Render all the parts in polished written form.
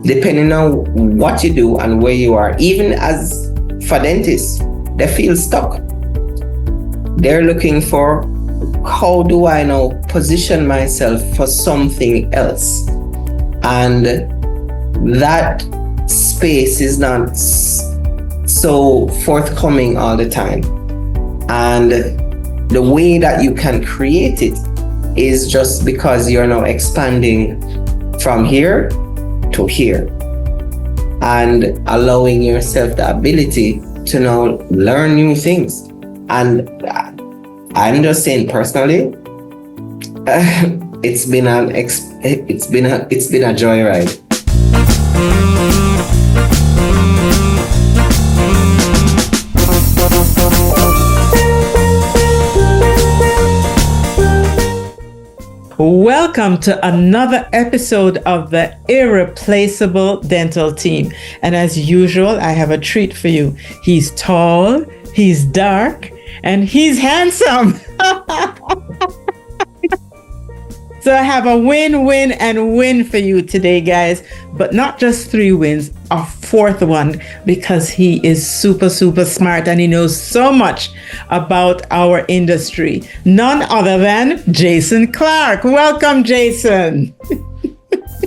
depending on what you do and where you are. Even as for dentists, they feel stuck. They're looking for, how do I now position myself for something else? And that space is not so forthcoming all the time. And the way that you can create it is just because you're now expanding from here to here and allowing yourself the ability to now learn new things. And I'm just saying personally, it's been a joyride. Welcome to another episode of the Irreplaceable Dental Team. And as usual, I have a treat for you. He's tall, he's dark, and he's handsome. So I have a win, and win for you today, guys. But not just 3 wins, a 4th one, because he is super smart and he knows so much about our industry. None other than Jason Clarke. Welcome, Jason.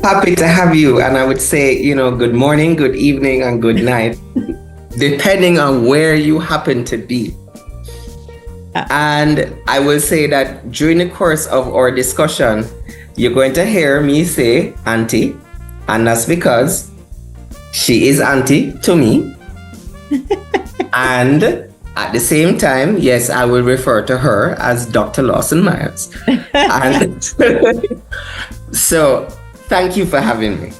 Happy to have you. And I would say, good morning, good evening, and good night, depending on where you happen to be. And I will say that during the course of our discussion, you're going to hear me say auntie, and that's because she is auntie to me. And at the same time, yes, I will refer to her as Dr. Lawson Myers. And so thank you for having me.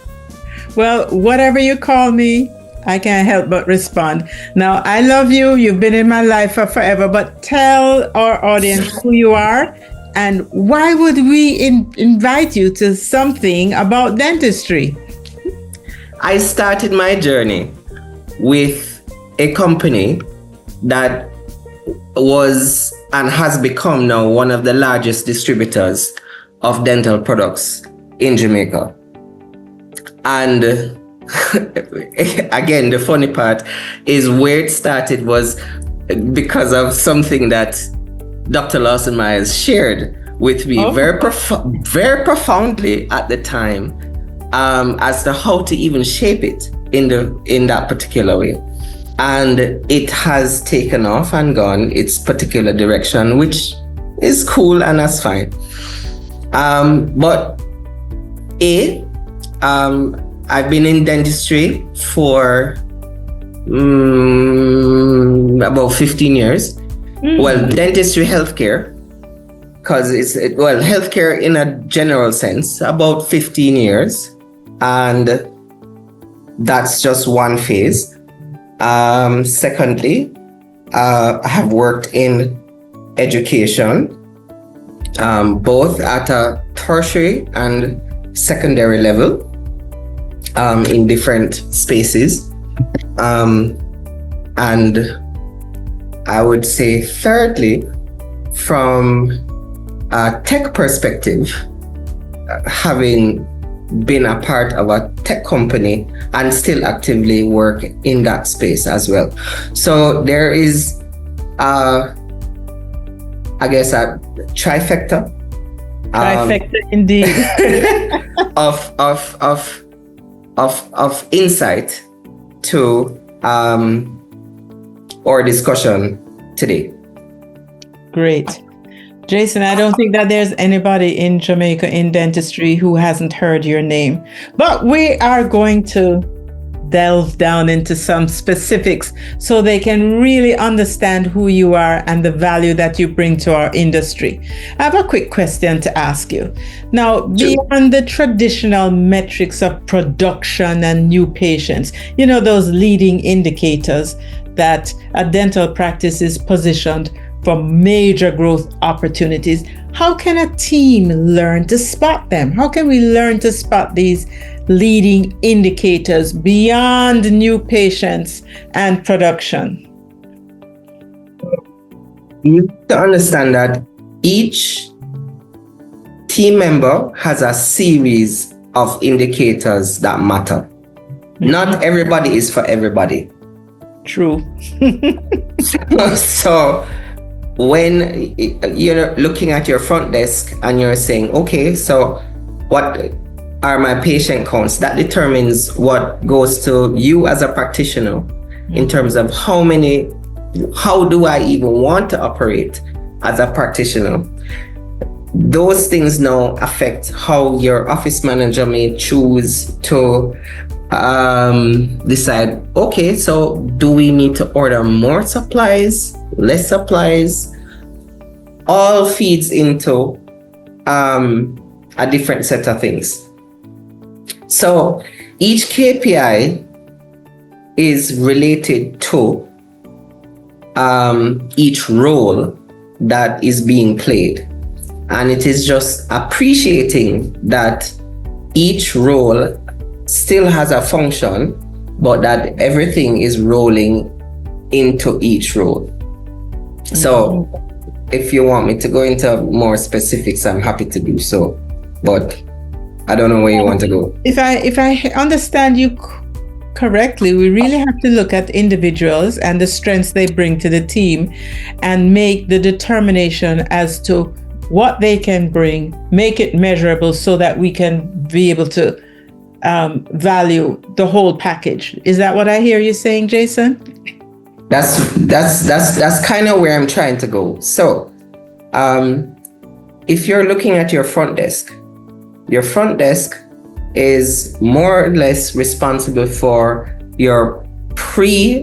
Well, whatever you call me, I can't help but respond. Now, I love you. You've been in my life for forever, but tell our audience who you are and why would we invite you to something about dentistry? I started my journey with a company that was and has become now one of the largest distributors of dental products in Jamaica. And again, the funny part is where it started was because of something that Dr. Lawson Myers shared with me very profoundly at the time, as to how to even shape it in that particular way. And it has taken off and gone its particular direction, which is cool and that's fine. But I've been in dentistry for about 15 years. Well, dentistry, healthcare, because healthcare in a general sense, about 15 years. And that's just one phase. Secondly, I have worked in education, both at a tertiary and secondary level, in different spaces. And I would say thirdly, from a tech perspective, having been a part of a tech company and still actively work in that space as well. So there is, I guess, a trifecta. Indeed. of insight to our discussion today. Great. Jason, I don't think that there's anybody in Jamaica in dentistry who hasn't heard your name, but we are going to delve down into some specifics so they can really understand who you are and the value that you bring to our industry. I have a quick question to ask you. Now, beyond the traditional metrics of production and new patients, those leading indicators that a dental practice is positioned for major growth opportunities, how can a team learn to spot them? How can we learn to spot these leading indicators beyond new patients and production? You have to understand that each team member has a series of indicators that matter. Not everybody is for everybody. True. So when you're looking at your front desk and you're saying, okay, so what are my patient counts? That determines what goes to you as a practitioner in terms of how do I even want to operate as a practitioner. Those things now affect how your office manager may choose to decide, okay, so do we need to order more supplies, less supplies? All feeds into a different set of things. So each KPI is related to each role that is being played. And it is just appreciating that each role still has a function, but that everything is rolling into each role. So if you want me to go into more specifics, I'm happy to do so, but I don't know where you want to go. If I understand you correctly, we really have to look at individuals and the strengths they bring to the team and make the determination as to what they can bring, make it measurable so that we can be able to value the whole package. Is that what I hear you saying, Jason? That's kind of where I'm trying to go. So if you're looking at your front desk is more or less responsible for your pre-booking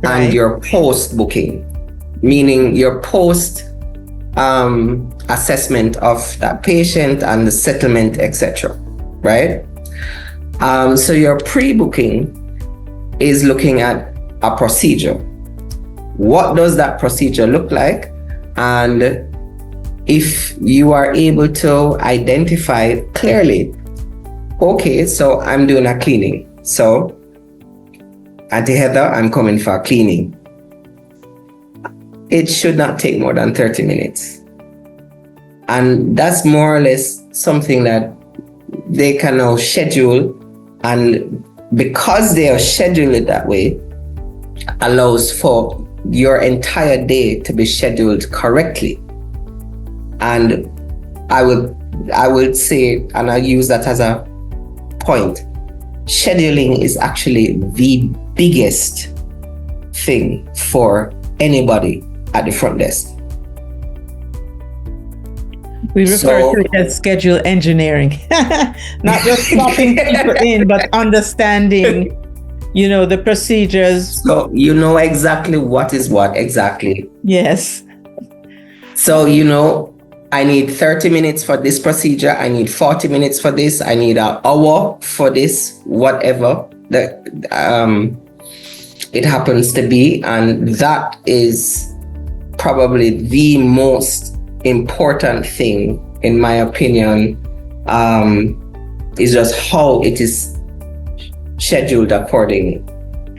and your post-booking, meaning your post assessment of that patient and the settlement, etc. Right? So your pre-booking is looking at a procedure. What does that procedure look like? And if you are able to identify clearly, okay, so I'm doing a cleaning. So, Auntie Heather, I'm coming for a cleaning. It should not take more than 30 minutes. And that's more or less something that they can now schedule, and because they are scheduled that way, allows for your entire day to be scheduled correctly. And I would say, and I use that as a point, scheduling is actually the biggest thing for anybody at the front desk. We refer to it as schedule engineering, not just popping people in, but understanding, the procedures. So you know exactly what is what exactly. Yes. So, I need 30 minutes for this procedure. I need 40 minutes for this. I need an hour for this, whatever it happens to be. And that is probably the most important thing, in my opinion, is just how it is scheduled accordingly.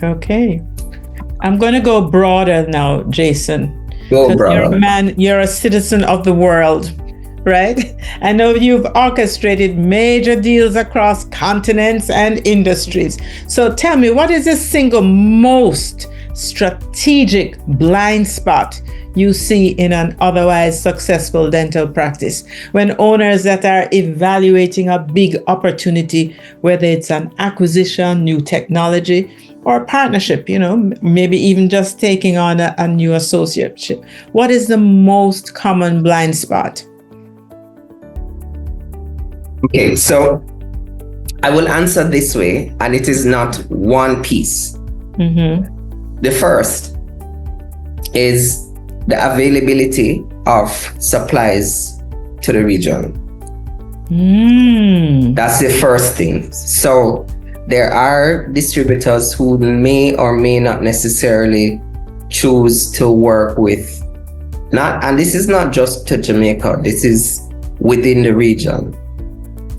Okay. I'm going to go broader now, Jason. Go broader. You're a man, you're a citizen of the world, right? I know you've orchestrated major deals across continents and industries. So tell me, what is the single most strategic blind spot you see in an otherwise successful dental practice when owners that are evaluating a big opportunity, whether it's an acquisition, new technology, or partnership, maybe even just taking on a new associateship? What is the most common blind spot? Okay, so I will answer this way, and it is not one piece. Mm-hmm. The first is the availability of supplies to the region. That's the first thing. So there are distributors who may or may not necessarily choose to work with, and this is not just to Jamaica, this is within the region.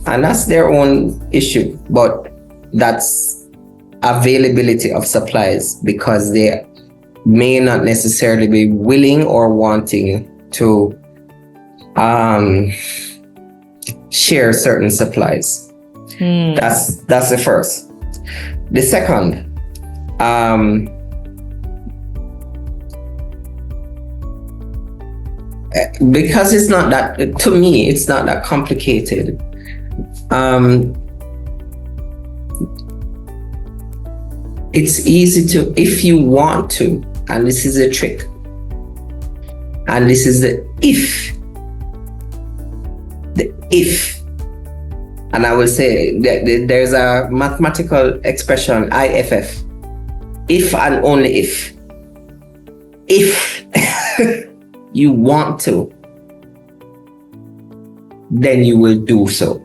And that's their own issue, but that's availability of supplies, because they may not necessarily be willing or wanting to share certain supplies. That's the first. The second, because it's not that, to me, it's not that complicated. It's easy to, if you want to, and this is a trick, and this is the if, and I will say that there's a mathematical expression, IFF, if and only if you want to, then you will do so.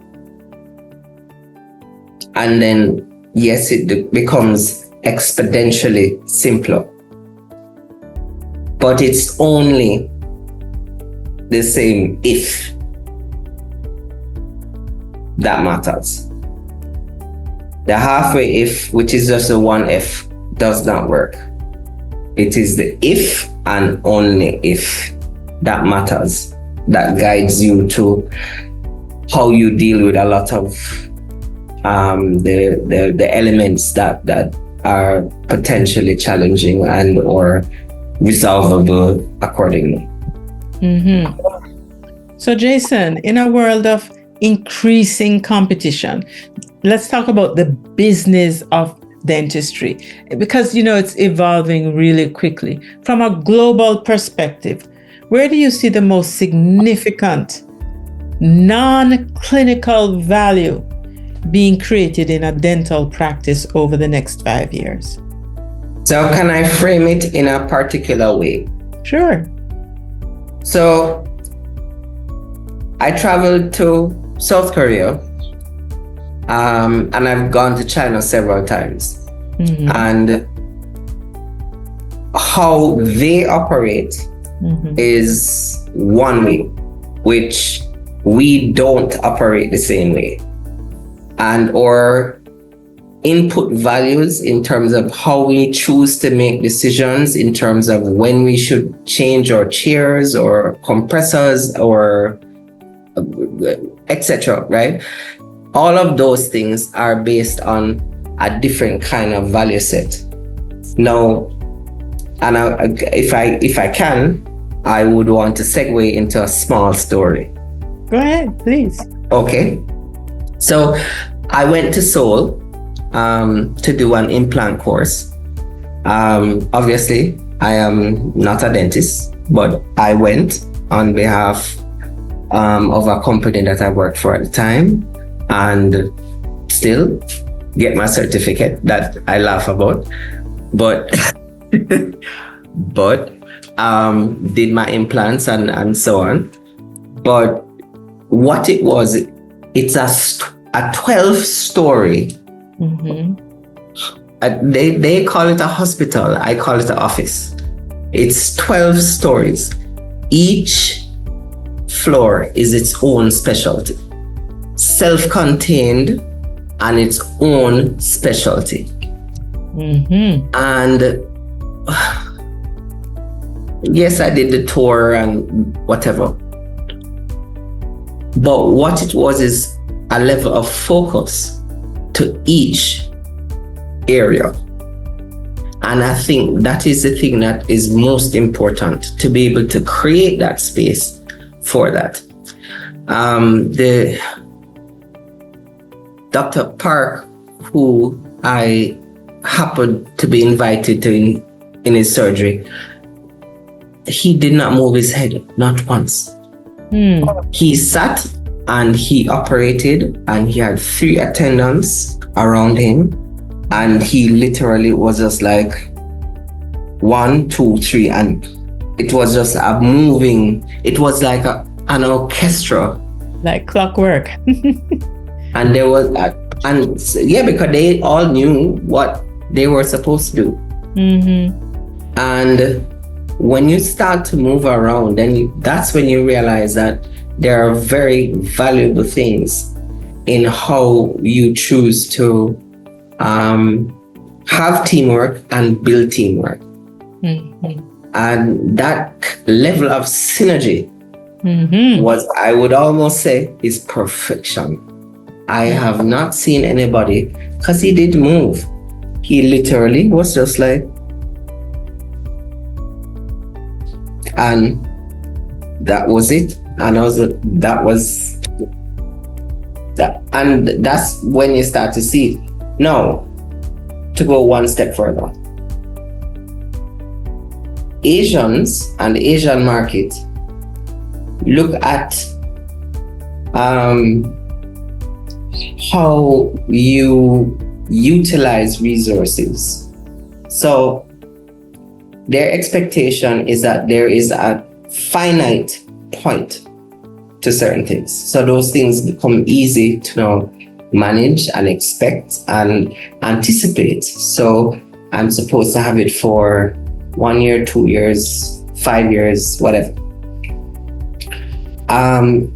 And then, yes, it becomes exponentially simpler. But it's only the same if that matters. The halfway if, which is just a one if, does not work. It is the if and only if that matters, that guides you to how you deal with a lot of the elements that are potentially challenging and or resolvable accordingly. So Jason, in a world of increasing competition, let's talk about the business of dentistry, because it's evolving really quickly. From a global perspective, where do you see the most significant non-clinical value being created in a dental practice over the next 5 years? So can I frame it in a particular way? Sure. So I traveled to South Korea, and I've gone to China several times. And how they operate is one way, which we don't operate the same way. And or input values in terms of how we choose to make decisions, in terms of when we should change our chairs or compressors or etc., right? All of those things are based on a different kind of value set. Now, and if I can, I would want to segue into a small story. Go ahead, please. Okay. So I went to Seoul to do an implant course. Obviously, I am not a dentist, but I went on behalf of a company that I worked for at the time, and still get my certificate that I laugh about. But did my implants and so on. But what it was, it's a 12-story. They call it a hospital. I call it an office. It's 12 stories. Each floor is its own specialty, self-contained and its own specialty. And yes, I did the tour and whatever. But what it was is a level of focus to each area. And I think that is the thing that is most important, to be able to create that space for that. The Dr. Park, who I happened to be invited to in his surgery, he did not move his head, not once. He sat and he operated, and he had 3 attendants around him, and he literally was just like 1, 2, 3, and it was just a moving, it was like an orchestra, like clockwork. And there was because they all knew what they were supposed to do. And when you start to move around, then that's when you realize that there are very valuable things in how you choose to have teamwork and build teamwork. And that level of synergy was, I would almost say, is perfection. I have not seen anybody, because he did move. He literally was just like, and that was it. And that was that. And that's when you start to see it. Now, to go one step further, Asians and the Asian market look at how you utilize resources. So their expectation is that there is a finite point to certain things. So those things become easy to manage and expect and anticipate. So I'm supposed to have it for 1 year, 2 years, 5 years, whatever.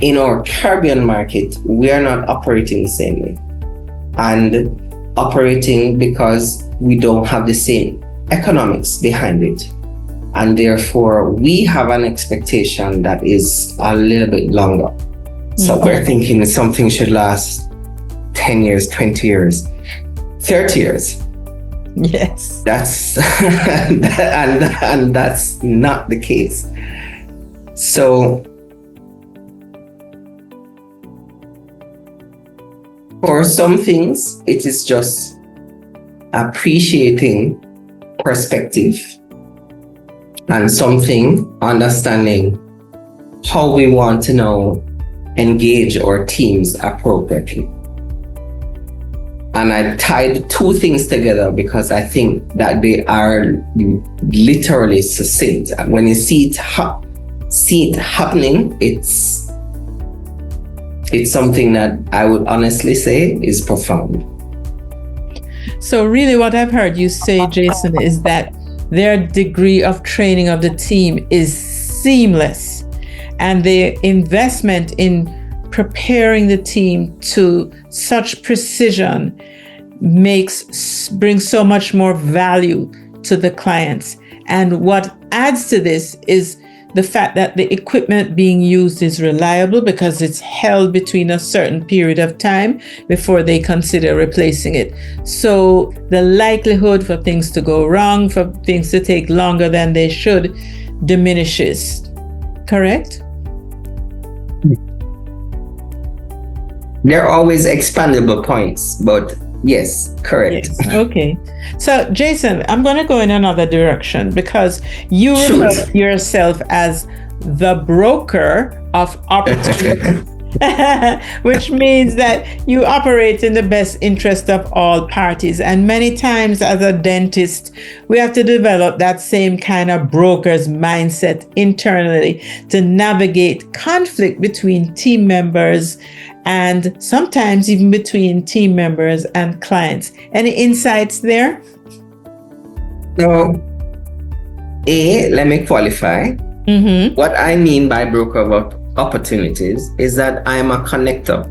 In our Caribbean market, we are not operating the same way, and operating because we don't have the same economics behind it. And therefore, we have an expectation that is a little bit longer. So we're thinking something should last 10 years, 20 years, 30 years. Yes. That's and that's not the case. So for some things, it is just appreciating perspective, and something understanding how we want to now engage our teams appropriately. And I tied two things together because I think that they are literally succinct. When you see it happening, it's something that I would honestly say is profound. So really what I've heard you say, Jason, is that their degree of training of the team is seamless, and the investment in preparing the team to such precision brings so much more value to the clients. And what adds to this is the fact that the equipment being used is reliable because it's held between a certain period of time before they consider replacing it. So the likelihood for things to go wrong, for things to take longer than they should, diminishes. Correct? There are always expandable points, but yes, correct. Yes. Okay. So, Jason, I'm going to go in another direction because you refer to yourself as the broker of opportunity, which means that you operate in the best interest of all parties. And many times as a dentist, we have to develop that same kind of broker's mindset internally to navigate conflict between team members and sometimes even between team members and clients. Any insights there? So, let me qualify. What I mean by broker of opportunities is that I'm a connector.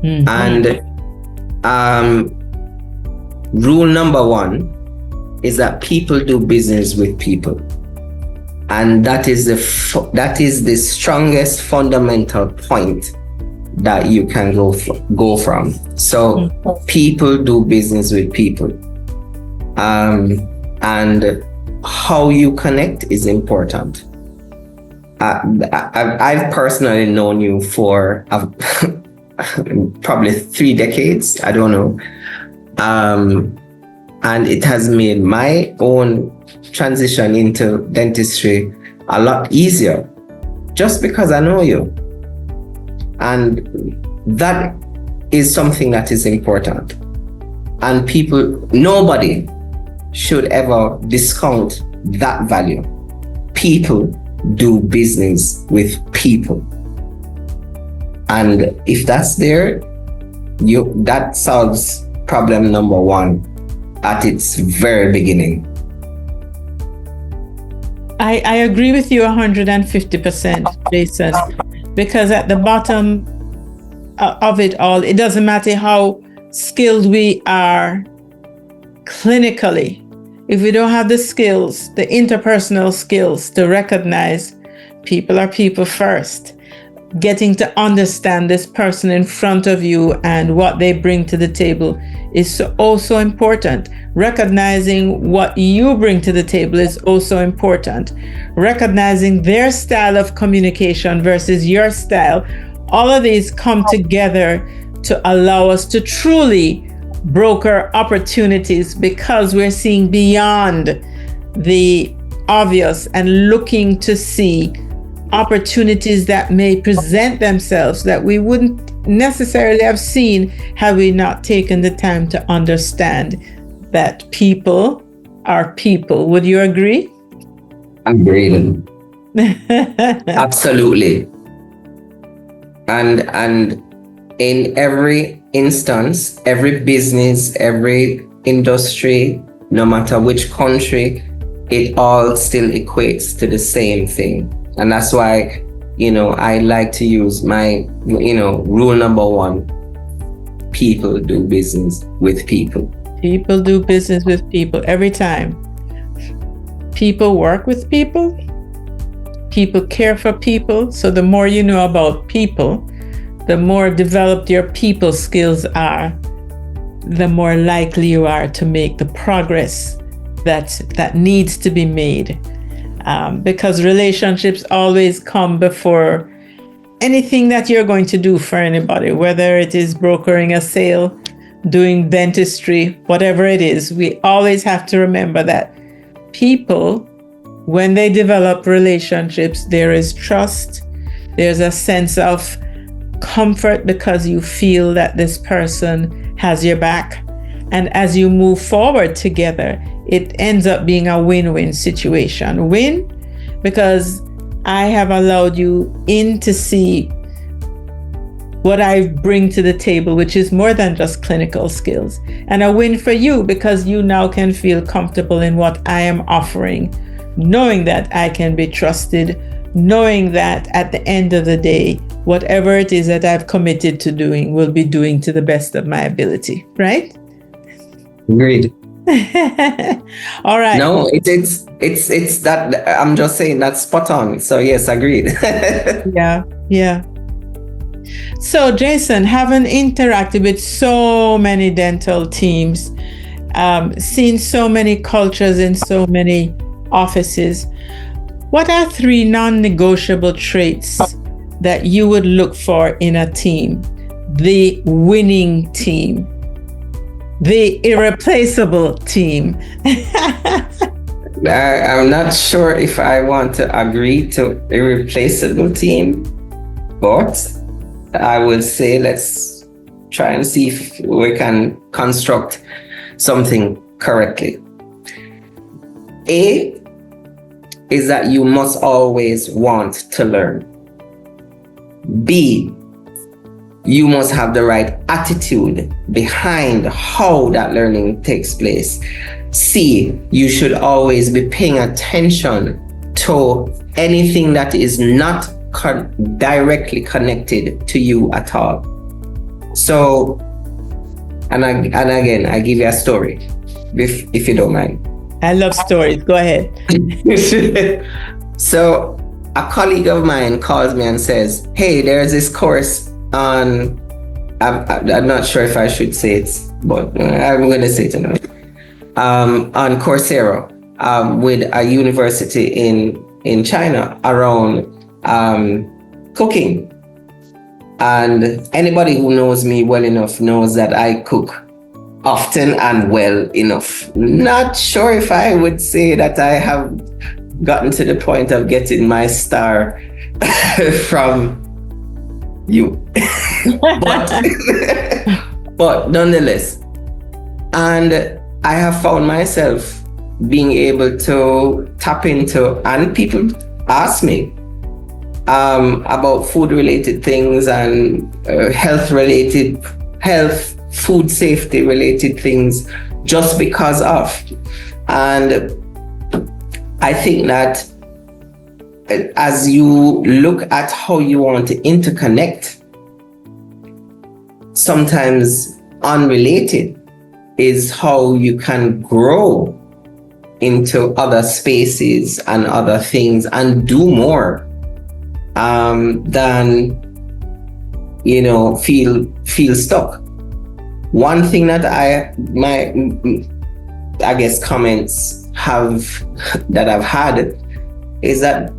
And rule number one is that people do business with people. And that is the strongest fundamental point that you can go from. So people do business with people. And how you connect is important. I've personally known you for probably 3 decades. I don't know. And it has made my own transition into dentistry a lot easier just because I know you. And that is something that is important. And nobody should ever discount that value. People do business with people. And if that's there, that solves problem number one at its very beginning. I agree with you 150%, Jason, because at the bottom of it all, it doesn't matter how skilled we are clinically. If we don't have the skills, the interpersonal skills to recognize people are people first, getting to understand this person in front of you and what they bring to the table is also important. Recognizing what you bring to the table is also important. Recognizing their style of communication versus your style. All of these come together to allow us to truly broker opportunities, because we're seeing beyond the obvious and looking to see opportunities that may present themselves that we wouldn't necessarily have seen had we not taken the time to understand that people are people. Would you agree? Agreed. Absolutely. And in every instance, every business, every industry, no matter which country, it all still equates to the same thing. And that's why, I like to use my, rule number 1. People do business with people. People do business with people every time. People work with people. People care for people. So the more you know about people, the more developed your people skills are, the more likely you are to make the progress that needs to be made. Because relationships always come before anything that you're going to do for anybody, whether it is brokering a sale, doing dentistry, whatever it is. We always have to remember that people, when they develop relationships, there is trust, there's a sense of comfort because you feel that this person has your back. And as you move forward together, it ends up being a win-win situation. Win, because I have allowed you in to see what I bring to the table, which is more than just clinical skills. And a win for you, because you now can feel comfortable in what I am offering, knowing that I can be trusted, knowing that at the end of the day, whatever it is that I've committed to doing, will be doing to the best of my ability, right? Agreed. All right. No, it's that, I'm just saying that's spot on. So yes, agreed. Yeah. So Jason, having interacted with so many dental teams, seen so many cultures in so many offices, what are 3 non-negotiable traits that you would look for in a team? The winning team, the irreplaceable team. I'm not sure if I want to agree to irreplaceable team, but I would say let's try and see if we can construct something correctly. A is that you must always want to learn. B, you must have the right attitude behind how that learning takes place. C, you should always be paying attention to anything that is not directly connected to you at all. So, and again, I give you a story, if you don't mind. I love stories. Go ahead. So, a colleague of mine calls me and says, "Hey, there's this course on," I'm not sure if I should say it, but I'm going to say it anyway, on Coursera, with a university in China around cooking. And anybody who knows me well enough knows that I cook often and well enough. Not sure if I would say that I have gotten to the point of getting my star from you. but nonetheless, and I have found myself being able to tap into, and people ask me about food related things and health, food safety related things, just because of. And I think that as you look at how you want to interconnect, sometimes unrelated is how you can grow into other spaces and other things and do more than feel stuck. One thing that I guess comments that I've had is that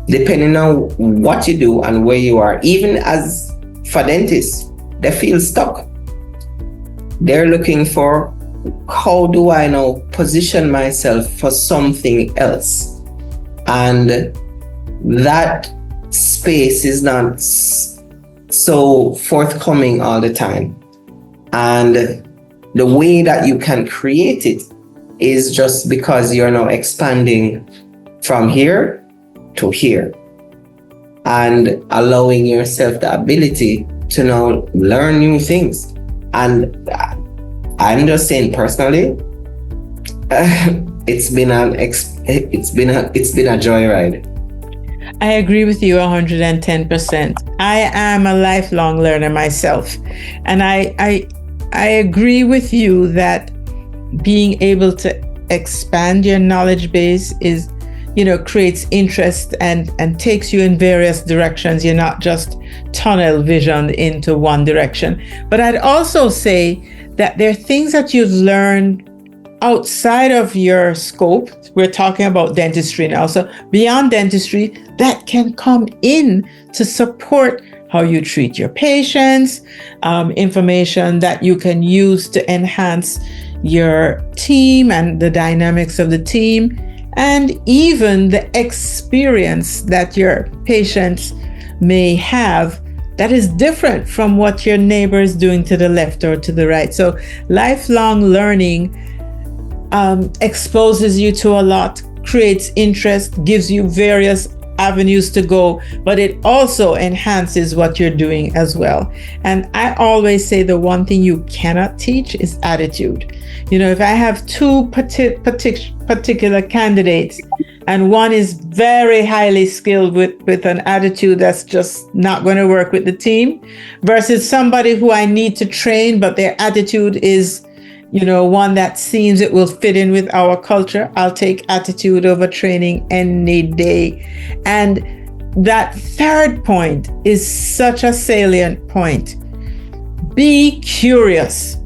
depending on what you do and where you are, even as for dentists, they feel stuck. They're looking for, how do I now position myself for something else? And that space is not so forthcoming all the time. And the way that you can create it is just because you're now expanding from here to here and allowing yourself the ability to now learn new things. And I'm just saying personally, it's been a joyride. I agree with you 110%. I am a lifelong learner myself, and I agree with you that being able to expand your knowledge base is, creates interest and takes you in various directions. You're not just tunnel vision into one direction. But I'd also say that there are things that you've learned outside of your scope. We're talking about dentistry now. So beyond dentistry, that can come in to support how you treat your patients, information that you can use to enhance your team and the dynamics of the team, and even the experience that your patients may have that is different from what your neighbor is doing to the left or to the right. So lifelong learning exposes you to a lot, creates interest, gives you various avenues to go, but it also enhances what you're doing as well. And I always say the one thing you cannot teach is attitude. If I have two particular candidates and one is very highly skilled with an attitude that's just not going to work with the team, versus somebody who I need to train, but their attitude is one that seems it will fit in with our culture, I'll take attitude over training any day. And that third point is such a salient point. Be curious.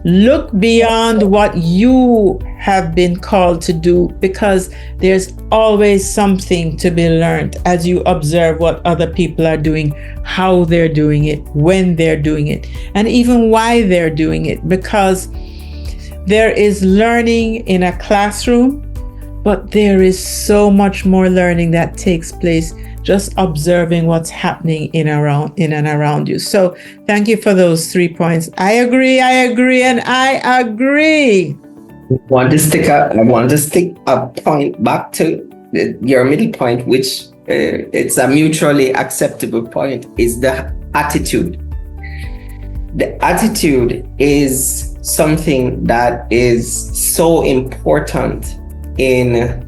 Look beyond what you have been called to do, because there's always something to be learned as you observe what other people are doing, how they're doing it, when they're doing it, and even why they're doing it. Because there is learning in a classroom, but there is so much more learning that takes place just observing what's happening in and around you. So thank you for those 3 points. I agree, and I agree. I want to stick a point back to your middle point, which it's a mutually acceptable point, is the attitude. The attitude is something that is so important in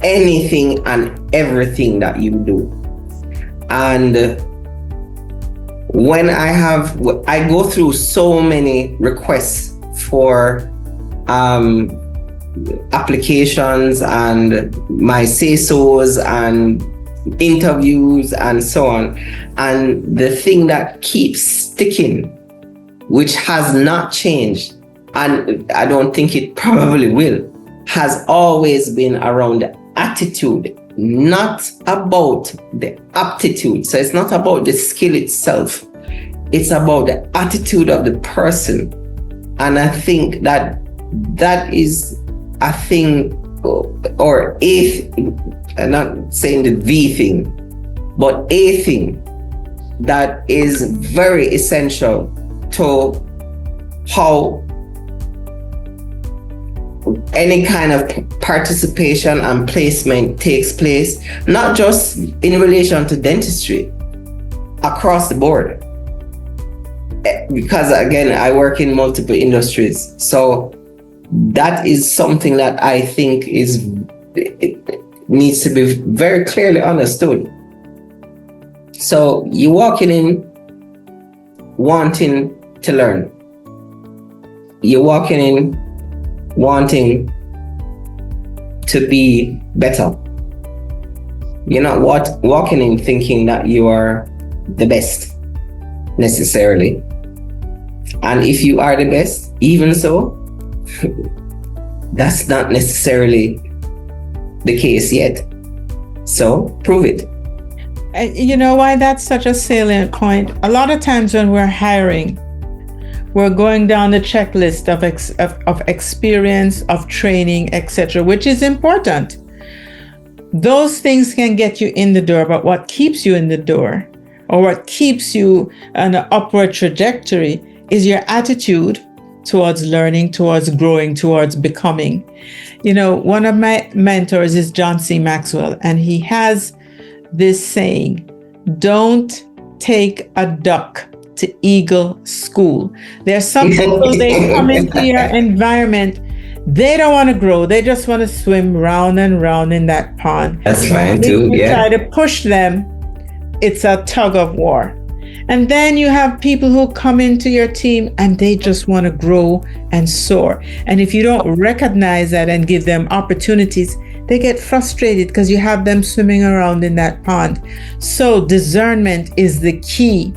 anything and everything that you do. And when I go through so many requests for applications and my say-sos and interviews and so on, and the thing that keeps sticking, which has not changed, and I don't think it probably will, has always been around the attitude, not about the aptitude. So it's not about the skill itself, it's about the attitude of the person. And I think that is a thing, or I'm not saying the thing, but a thing that is very essential to how any kind of participation and placement takes place, not just in relation to dentistry, across the board. Because again, I work in multiple industries. So that is something that I think it needs to be very clearly understood. So you walking in wanting to learn. You're walking in wanting to be better. You're not walking in thinking that you are the best necessarily. And if you are the best, even so, that's not necessarily the case yet. So prove it. You know why that's such a salient point? A lot of times when we're hiring, we're going down the checklist of experience, of training, etc., which is important. Those things can get you in the door, but what keeps you in the door, or what keeps you on an upward trajectory, is your attitude towards learning, towards growing, towards becoming. You know, one of my mentors is John C. Maxwell, and he has this saying, don't take a duck to eagle school. There's some people, they come into your environment, they don't want to grow. They just want to swim round and round in that pond. That's fine too, You yeah. try to push them, it's a tug of war. And then you have people who come into your team and they just want to grow and soar. And if you don't recognize that and give them opportunities, they get frustrated because you have them swimming around in that pond. So discernment is the key.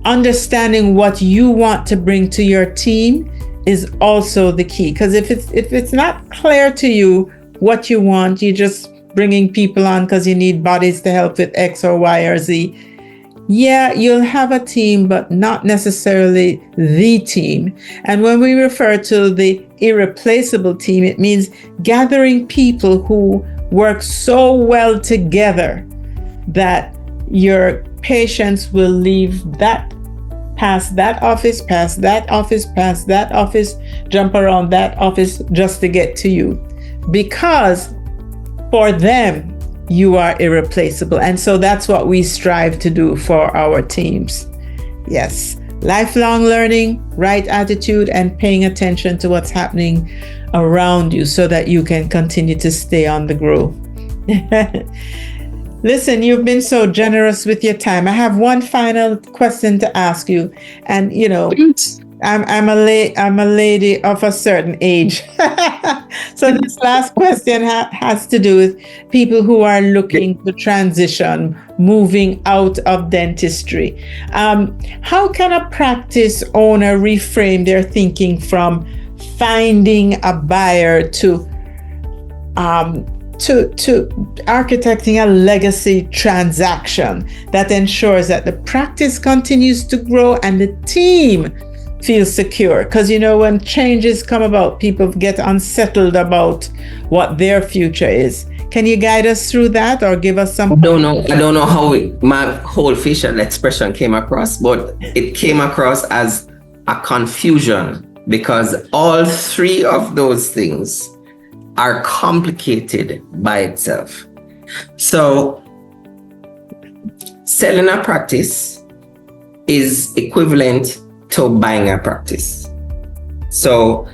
Understanding what you want to bring to your team is also the key. Because if it's not clear to you what you want, you're just bringing people on because you need bodies to help with X or Y or Z. Yeah, you'll have a team, but not necessarily the team. And when we refer to the irreplaceable team, it means gathering people who work so well together that your patients will leave that, past that office, past that office, past that office, jump around that office just to get to you. Because for them, you are irreplaceable. And so that's what we strive to do for our teams. Yes, lifelong learning, right attitude, and paying attention to what's happening around you so that you can continue to stay on the groove. Listen, you've been so generous with your time. I have one final question to ask you. And, you know, I'm a lady of a certain age. So this last question has to do with people who are looking to transition, moving out of dentistry. How can a practice owner reframe their thinking from finding a buyer to architecting a legacy transaction that ensures that the practice continues to grow and the team feels secure? Because, you know, when changes come about, people get unsettled about what their future is. Can you guide us through that or give us some? I don't know how my whole facial expression came across, but it came across as a confusion because all three of those things are complicated by itself. So selling a practice is equivalent to buying a practice. So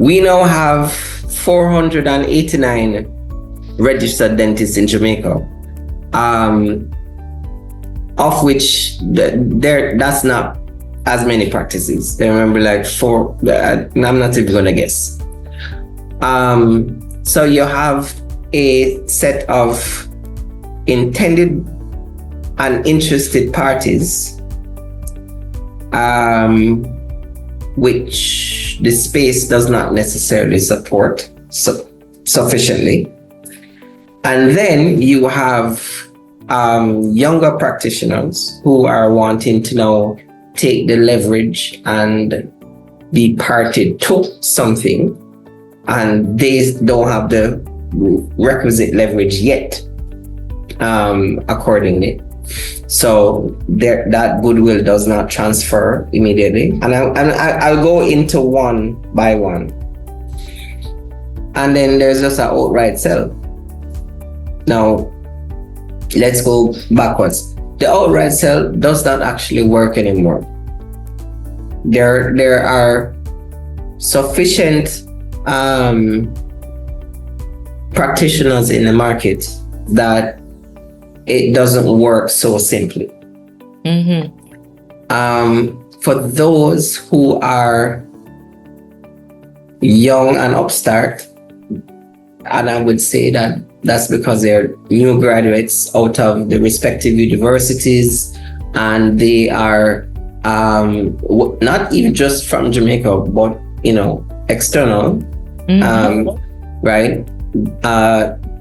we now have 489 registered dentists in Jamaica, of which that's not as many practices. There remember like four, I'm not even gonna guess. So you have a set of intended and interested parties, which the space does not necessarily support sufficiently. And then you have younger practitioners who are wanting to now take the leverage and be parted to something, and they don't have the requisite leverage yet, accordingly. So that goodwill does not transfer immediately. And I'll go into one by one. And then there's just an outright sell. Now, let's go backwards. The outright sell does not actually work anymore. There are sufficient practitioners in the market that it doesn't work so simply. Mm-hmm. For those who are young and upstart, and I would say that That's because they're new graduates out of the respective universities, and they are not even just from Jamaica, but external, right?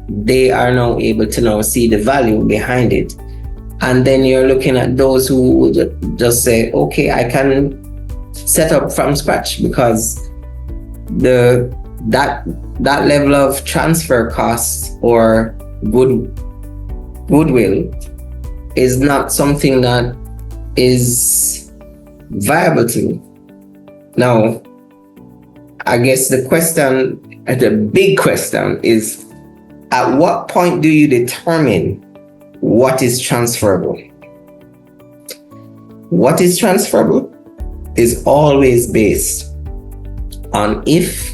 They are now able to now see the value behind it. And then you're looking at those who would just say, okay, I can set up from scratch, because that level of transfer costs or goodwill is not something that is viable to me. Now, I guess the big question is, at what point do you determine what is transferable? What is transferable is always based on if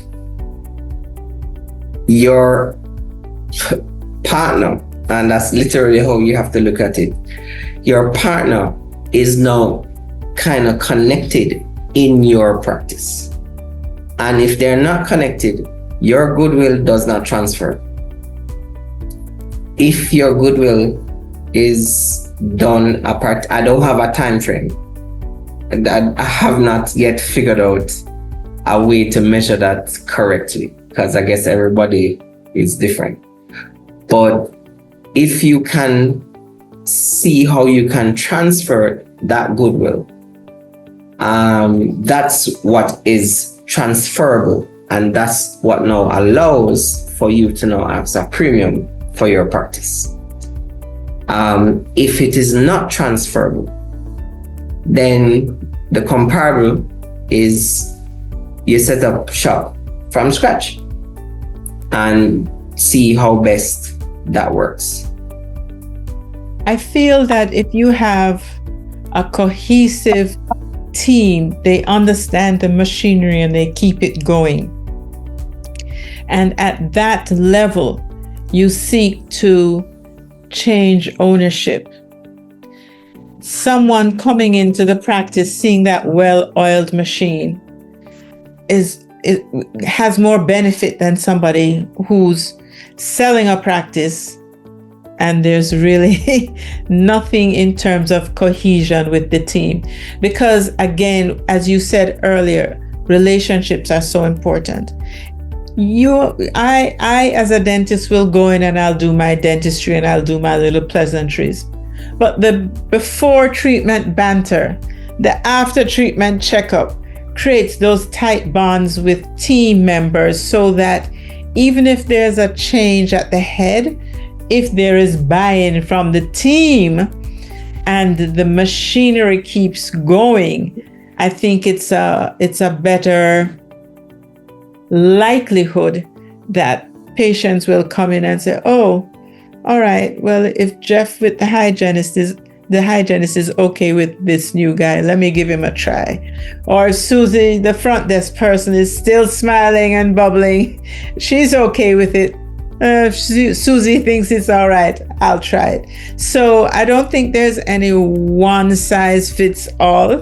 your partner, and that's literally how you have to look at it, your partner is now kind of connected in your practice. And if they're not connected, your goodwill does not transfer. If your goodwill is done apart, I don't have a time frame. I have not yet figured out a way to measure that correctly, because I guess everybody is different. But if you can see how you can transfer that goodwill, that's what is transferable, and that's what now allows for you to now ask a premium for your practice. If it is not transferable, then the comparable is you set up shop from scratch and see how best that works. I feel that if you have a cohesive team, they understand the machinery and they keep it going. And at that level, you seek to change ownership. Someone coming into the practice, seeing that well-oiled machine it has more benefit than somebody who's selling a practice and there's really nothing in terms of cohesion with the team. Because again, as you said earlier, relationships are so important. I as a dentist will go in and I'll do my dentistry and I'll do my little pleasantries. But the before treatment banter, the after treatment checkup creates those tight bonds with team members, so that even if there's a change at the head, if there is buy-in from the team and the machinery keeps going, I think it's a better likelihood that patients will come in and say, oh, all right, well, if Jeff with the hygienist is okay with this new guy, let me give him a try. Or Susie, the front desk person, is still smiling and bubbling, she's okay with it. Susie thinks it's all right, I'll try it. So I don't think there's any one size fits all,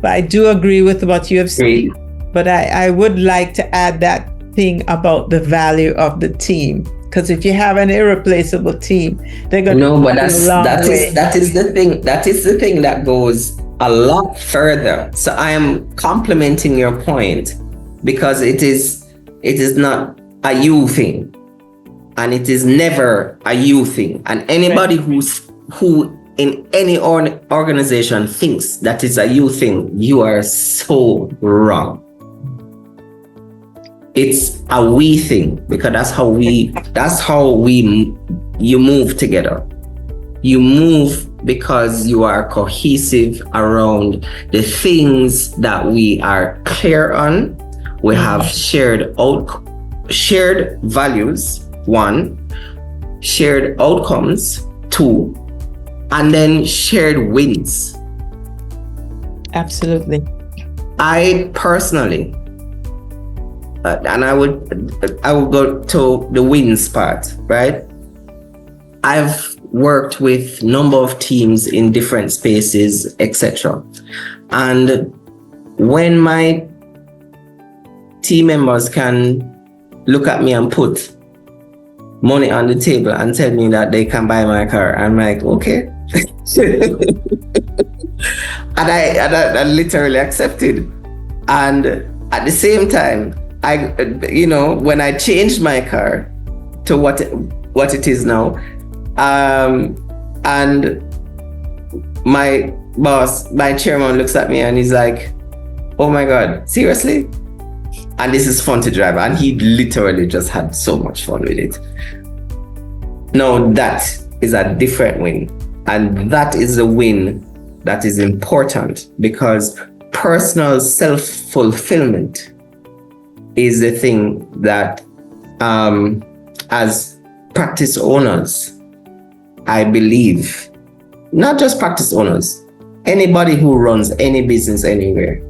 but I do agree with what you have said. But I would like to add that thing about the value of the team. Because if you have an irreplaceable team, they're going to but that is the thing. That is the thing that goes a lot further. So I am complimenting your point, because it is not a you thing, and it is never a you thing. And anybody who in any organization thinks that is a you thing, you are so wrong. It's a we thing, because that's how you move together. You move because you are cohesive around the things that we are clear on. We have shared values, 1, shared outcomes, 2, and then shared wins. Absolutely. I personally, and I would go to the wins part, right? I've worked with number of teams in different spaces, etc. And when my team members can look at me and put money on the table and tell me that they can buy my car. I'm like, okay. I literally accepted. And at the same time, when I changed my car to what it is now, and my boss, my chairman, looks at me and he's like, "Oh my God, seriously?" And this is fun to drive. And he literally just had so much fun with it. No, that is a different win. And that is a win that is important, because personal self-fulfillment is the thing that, as practice owners, I believe, not just practice owners, anybody who runs any business anywhere,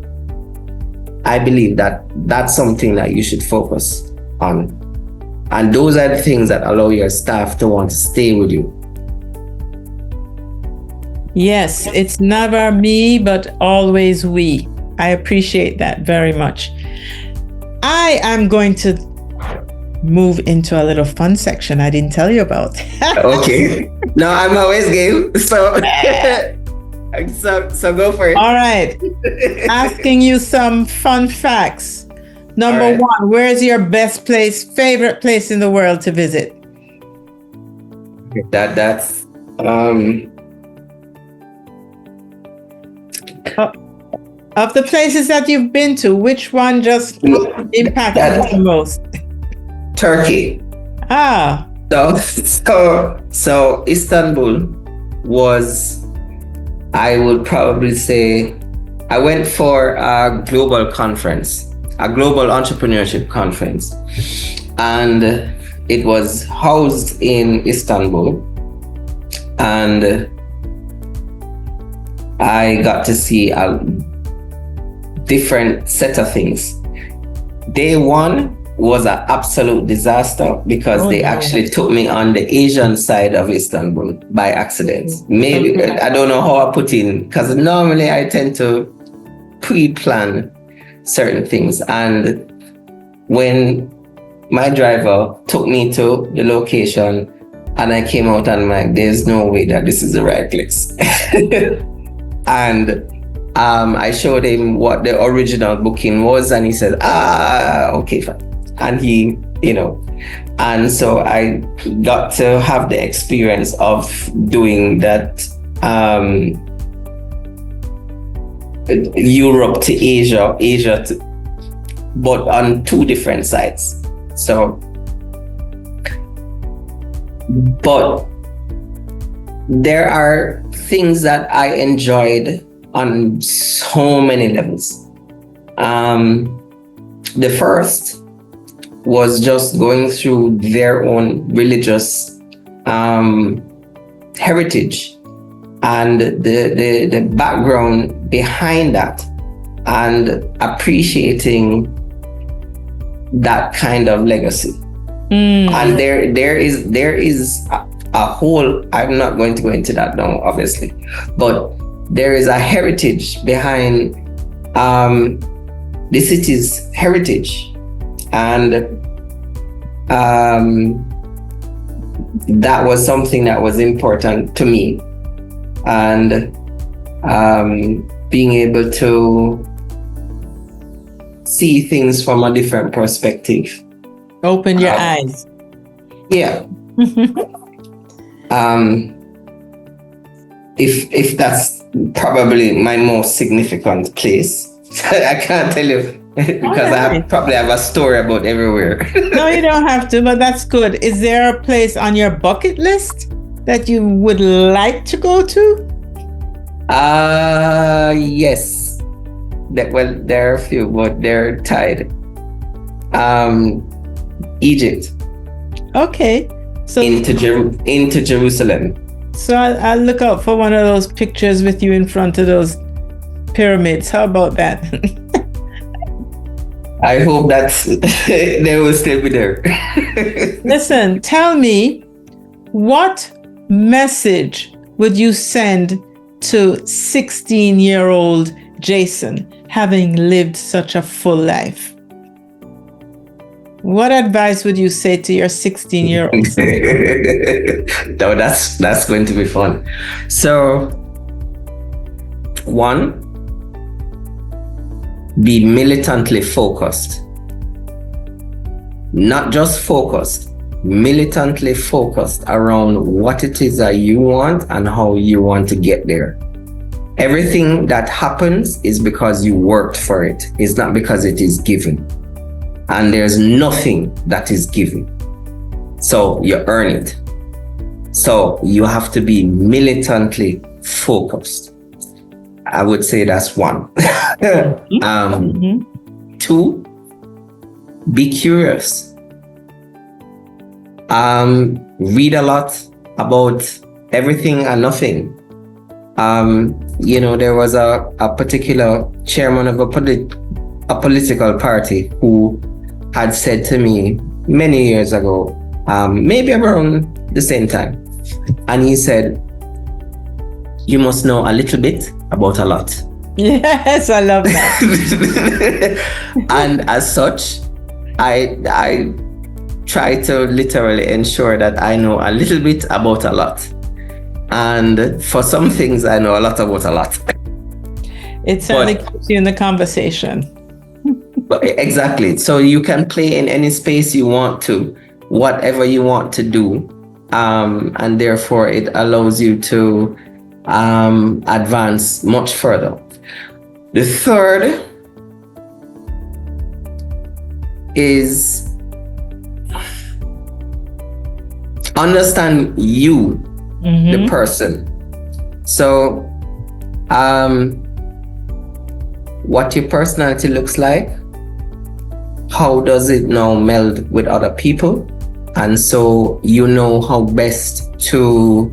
I believe that that's something that you should focus on. And those are the things that allow your staff to want to stay with you. Yes, it's never me, but always we. I appreciate that very much. I am going to move into a little fun section I didn't tell you about. Okay. No, I'm always game. So go for it. All right. Asking you some fun facts. Number one, where is your favorite place in the world to visit? That's of the places that you've been to, which one just impacted you the most? Turkey. Ah. So Istanbul was, I would probably say, I went for a global conference, a global entrepreneurship conference, and it was housed in Istanbul, and I got to see a different set of things. Day one was an absolute disaster, because they actually took me on the Asian side of Istanbul by accident. Maybe, I don't know how I put in, because normally I tend to pre-plan certain things. And when my driver took me to the location and I came out and I'm like, there's no way that this is the right place. And I showed him what the original booking was, and he said, okay, fine. And he, and so I got to have the experience of doing that Europe to Asia to, but on two different sites. So, but there are things that I enjoyed on so many levels. The first was just going through their own religious heritage and the background behind that, and appreciating that kind of legacy. And there is a whole, I'm not going to go into that now, obviously, but there is a heritage behind the city's heritage. And that was something that was important to me. And being able to see things from a different perspective. Open your eyes. Yeah. If that's probably my most significant place. I can't tell you, because I probably have a story about everywhere. No, you don't have to, but that's good. Is there a place on your bucket list that you would like to go to? Yes. There are a few, but they're tied. Egypt. Okay. So into Jerusalem. So I'll look out for one of those pictures with you in front of those pyramids. How about that? I hope that they will still be there. Listen, tell me, what message would you send to 16-year-old Jason, having lived such a full life? What advice would you say to your 16-year-old self? No, that's going to be fun. So, one, be militantly focused. Not just focused, militantly focused around what it is that you want and how you want to get there. Everything that happens is because you worked for it. It's not because it is given. And there's nothing that is given. So you earn it. So you have to be militantly focused. I would say that's one. Two, be curious. Read a lot about everything and nothing. There was a particular chairman of a political party who had said to me many years ago, maybe around the same time, and he said, "You must know a little bit about a lot." Yes, I love that. And as such, I try to literally ensure that I know a little bit about a lot. And for some things, I know a lot about a lot. It certainly keeps you in the conversation. Exactly. So you can play in any space you want to, whatever you want to do. And therefore, it allows you to advance much further. The third is understand you, the person. So, what your personality looks like, how does it now meld with other people? And so you know how best to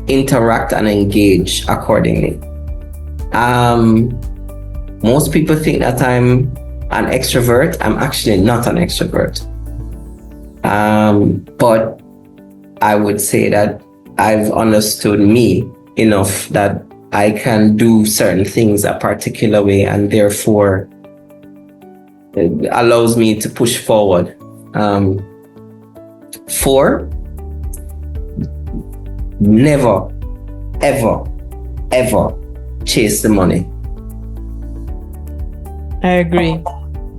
interact and engage accordingly. Most people think that I'm an extrovert. I'm actually not an extrovert. But I would say that I've understood me enough that I can do certain things a particular way, and therefore it allows me to push forward. 4, never, ever, ever chase the money. I agree.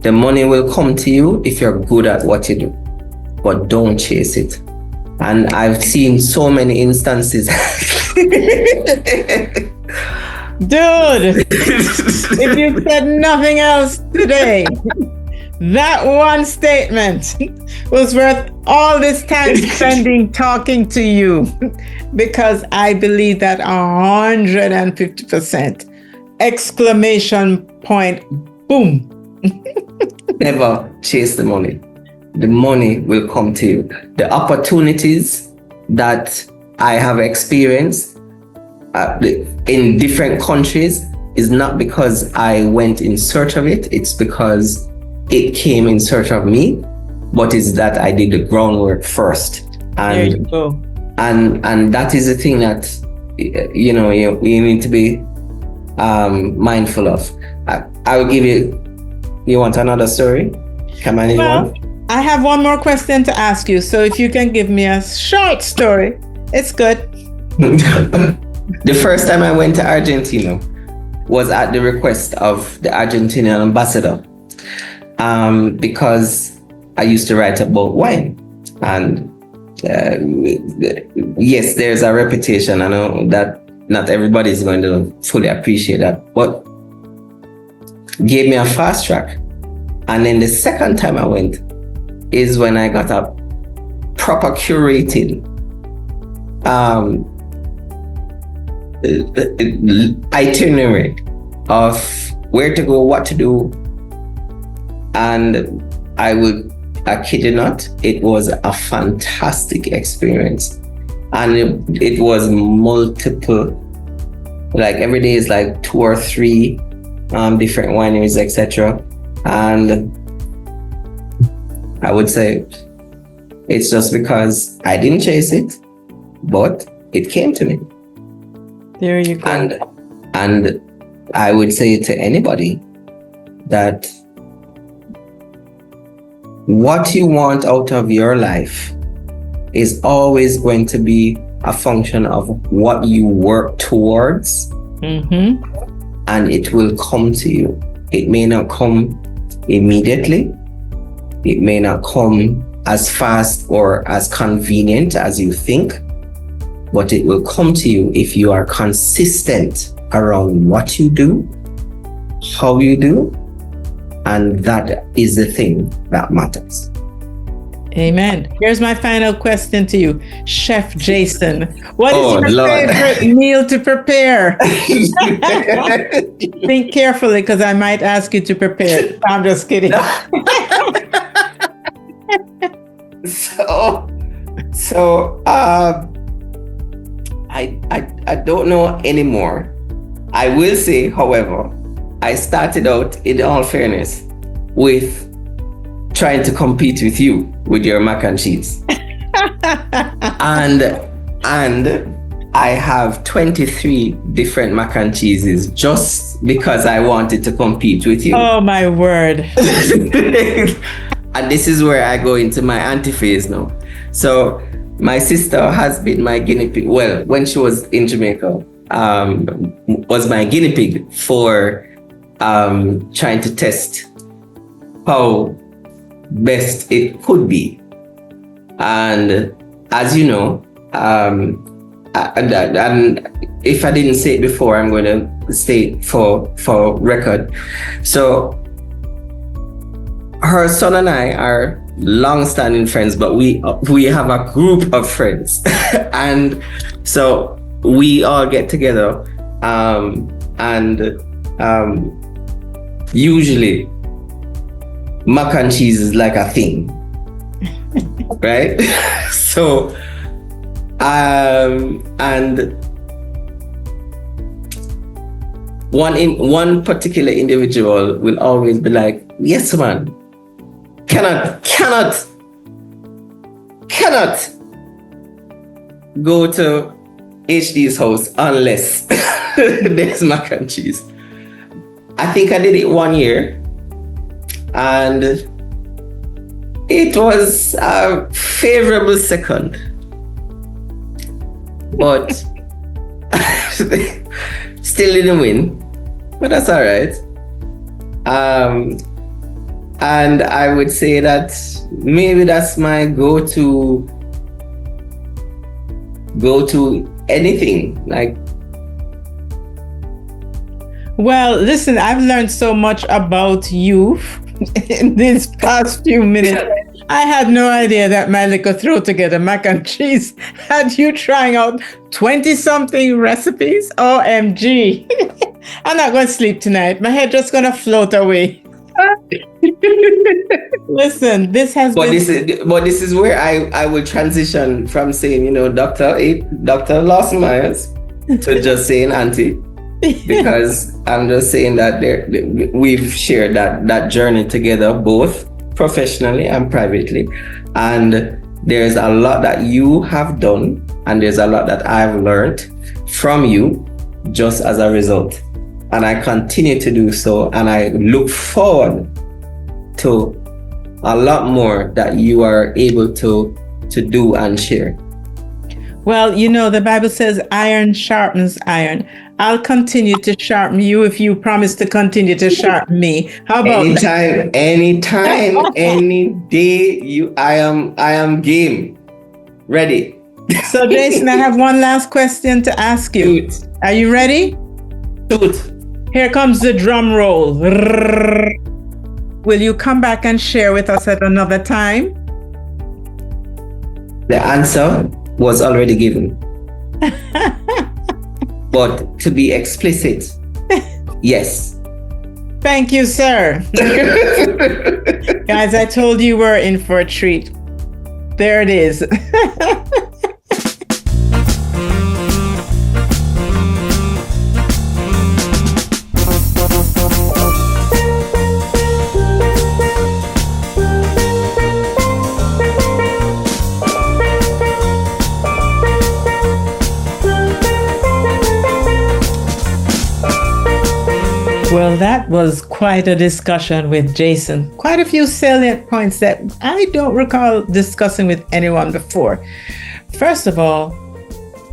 The money will come to you if you're good at what you do, but don't chase it. And I've seen so many instances. Dude, if you said nothing else today, that one statement was worth all this time spending talking to you, because I believe that 150%. Exclamation point, boom. Never chase the money. The money will come to you. The opportunities that I have experienced in different countries is not because I went in search of it. It's because it came in search of me, but it's that I did the groundwork first. And there you go. And that is the thing that you need to be mindful of. I will give you. You want another story? Come on, Well, I have one more question to ask you. So if you can give me a short story, it's good. The first time I went to Argentina was at the request of the Argentinian ambassador, because I used to write about wine, and yes, there's a reputation. I know that not everybody is going to fully appreciate that, but gave me a fast track. And then the second time I went is when I got a proper curated itinerary of where to go, what to do. And I kid you not, it was a fantastic experience. And it was multiple, like every day is like 2 or 3 different wineries, etc. And I would say it's just because I didn't chase it, but it came to me. There you go. And I would say to anybody that what you want out of your life is always going to be a function of what you work towards, and it will come to you. It may not come immediately. It may not come as fast or as convenient as you think, but it will come to you if you are consistent around what you do, how you do, and that is the thing that matters. Amen. Here's my final question to you, Chef Jason. What is your Lord. favorite meal to prepare? Think carefully, because I might ask you to prepare it. I'm just kidding. I don't know anymore. I will say, however, I started out, in all fairness, with trying to compete with you with your mac and cheese. and I have 23 different mac and cheeses just because I wanted to compete with you. Oh my word. And this is where I go into my anti-phase now. So my sister has been my guinea pig. Well, when she was in Jamaica, was my guinea pig for trying to test how best it could be. And as you know, and if I didn't say it before, I'm going to say it for record. So her son and I are long-standing friends, but we have a group of friends, and so we all get together, and usually mac and cheese is like a thing, right? So, and one particular individual will always be like, "Yes, man, cannot go to HD's house unless there's mac and cheese." I think I did it one year, and it was a favorable second, but still didn't win, but that's all right. And I would say that maybe that's my go-to anything, like. Well, listen, I've learned so much about you in these past few minutes. I had no idea that my little throw together mac and cheese had you trying out 20-something recipes. OMG. I'm not going to sleep tonight. My head just going to float away. Listen, this has but been... this is where I will transition from saying, Dr. Lawson Myers to just saying auntie. Because I'm just saying that we've shared that journey together, both professionally and privately, and there's a lot that you have done, and there's a lot that I've learned from you just as a result, and I continue to do so, and I look forward to a lot more that you are able to do and share. Well, the Bible says iron sharpens iron. I'll continue to sharpen you if you promise to continue to sharpen me. How about anytime, any day I am game. Ready. So Jason, I have one last question to ask you. Shoot. Are you ready? Shoot. Here comes the drum roll. Will you come back and share with us at another time? The answer was already given. But to be explicit, yes. Thank you, sir. Guys, I told you we're in for a treat. There it is. Well, that was quite a discussion with Jason. Quite a few salient points that I don't recall discussing with anyone before. First of all,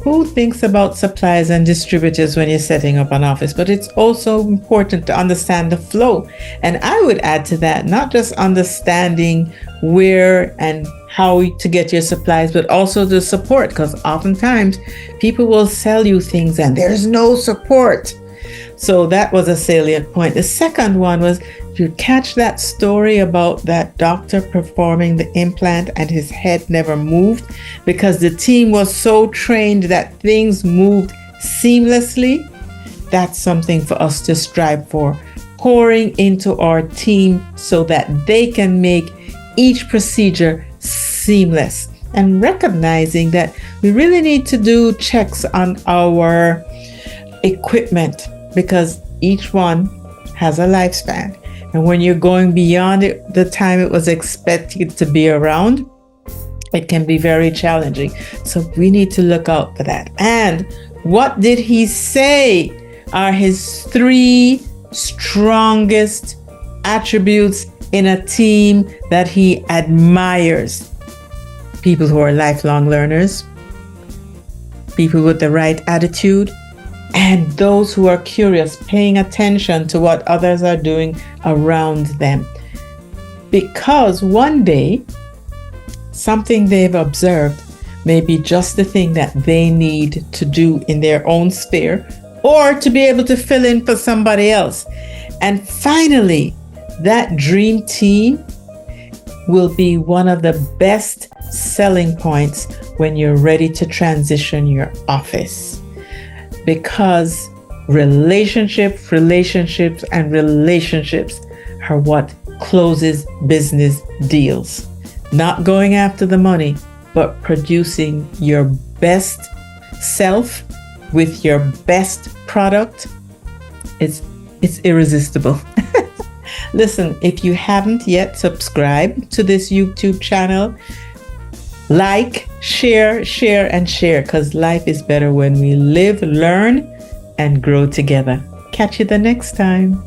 who thinks about suppliers and distributors when you're setting up an office? But it's also important to understand the flow. And I would add to that, not just understanding where and how to get your supplies, but also the support, because oftentimes people will sell you things and there's no support. So that was a salient point. The second one was, you catch that story about that doctor performing the implant and his head never moved because the team was so trained that things moved seamlessly. That's something for us to strive for, pouring into our team so that they can make each procedure seamless, and recognizing that we really need to do checks on our equipment because each one has a lifespan. And when you're going beyond it, the time it was expected to be around, it can be very challenging. So we need to look out for that. And what did he say are his 3 strongest attributes in a team that he admires? People who are lifelong learners, people with the right attitude, and those who are curious, paying attention to what others are doing around them. Because one day, something they've observed may be just the thing that they need to do in their own sphere, or to be able to fill in for somebody else. And finally, that dream team will be one of the best selling points when you're ready to transition your office. Because relationships are what closes business deals. Not going after the money, but producing your best self with your best product. It's irresistible. Listen, if you haven't yet subscribed to this YouTube channel, like, share, because life is better when we live, learn, and grow together. Catch you the next time.